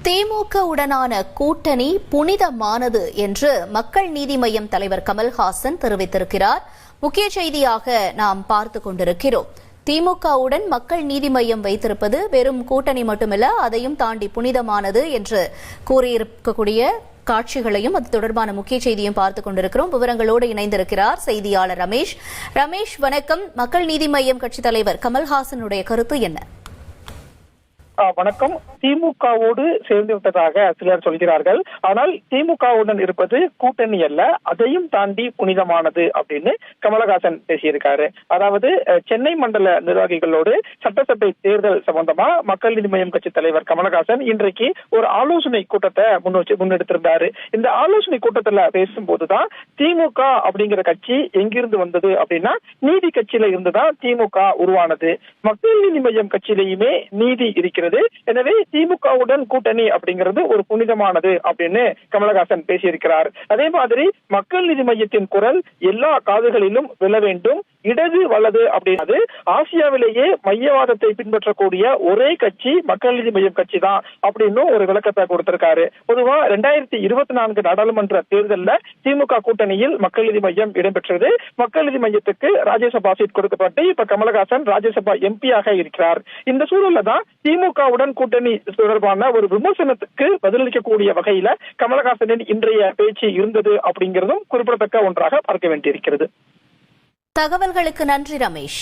திமுக உடனான கூட்டணி புனிதமானது என்று மக்கள் நீதி மய்யம் தலைவர் கமல்ஹாசன் தெரிவித்திருக்கிறார். முக்கிய செய்தியாக நாம் பார்த்துக் கொண்டிருக்கிறோம். திமுகவுடன் மக்கள் நீதி மய்யம் வைத்திருப்பது வெறும் கூட்டணி மட்டுமல்ல, அதையும் தாண்டி புனிதமானது என்று கூறியிருக்கக்கூடிய காட்சிகளையும் அது தொடர்பான முக்கிய செய்தியும் பார்த்துக் கொண்டிருக்கிறோம். விவரங்களோடு இணைந்திருக்கிறார் செய்தியாளர் ரமேஷ். ரமேஷ், வணக்கம். மக்கள் நீதி மய்யம் கட்சித் தலைவர் கமல்ஹாசனுடைய கருத்து என்ன? வணக்கம். திமுகவோடு சேர்ந்து விட்டதாக சிலர் சொல்கிறார்கள். ஆனால் திமுகவுடன் இருப்பது கூட்டணி அல்ல, அதையும் தாண்டி புனிதமானது அப்படின்னு கமலஹாசன் பேசியிருக்காரு. அதாவது சென்னை மண்டல நிர்வாகிகளோடு சட்டசபை தேர்தல் சம்பந்தமா மக்கள் நீதி மய்யம் கட்சி தலைவர் கமலஹாசன் இன்றைக்கு ஒரு ஆலோசனை கூட்டத்தை முன்னெடுத்திருந்தாரு. இந்த ஆலோசனை கூட்டத்துல பேசும்போதுதான் திமுக அப்படிங்கிற கட்சி எங்கிருந்து வந்தது அப்படின்னா நீதி கட்சியில இருந்துதான் திமுக உருவானது. மக்கள் நீதி மய்யம் கட்சியிலேயுமே நீதி இருக்கிறது. எனவே திமுகவுடன் கூட்டணி அப்படிங்கிறது ஒரு புனிதமானது அப்படின்னு கமலஹாசன் பேசியிருக்கிறார். அதே மாதிரி மக்கள் நீதி மய்யத்தின் குரல் எல்லா காதுகளிலும் விழ வேண்டும். இடது வலது அப்படின்னது ஆசியாவிலேயே மையவாதத்தை பின்பற்றக்கூடிய ஒரே கட்சி மக்கள் நீதி மய்யம் கட்சி தான் அப்படின்னு ஒரு விளக்கத்தை கொடுத்திருக்காரு. பொதுவா 2024 நாடாளுமன்ற தேர்தலில் திமுக கூட்டணியில் மக்கள் நீதி மய்யம் இடம்பெற்றது. மக்கள் நீதி மய்யத்துக்கு ராஜ்யசபா சீட் கொடுக்கப்பட்டு இப்ப கமலஹாசன் ராஜ்யசபா எம்பியாக இருக்கிறார். இந்த சூழல்ல தான் திமுகவுடன் கூட்டணி தொடர்பான ஒரு விமர்சனத்துக்கு பதிலளிக்கக்கூடிய வகையில கமலஹாசனின் இன்றைய பேச்சு இருந்தது அப்படிங்கிறதும் குறிப்பிடத்தக்க ஒன்றாக பார்க்க வேண்டியிருக்கிறது. தகவல்களுக்கு நன்றி ரமேஷ்.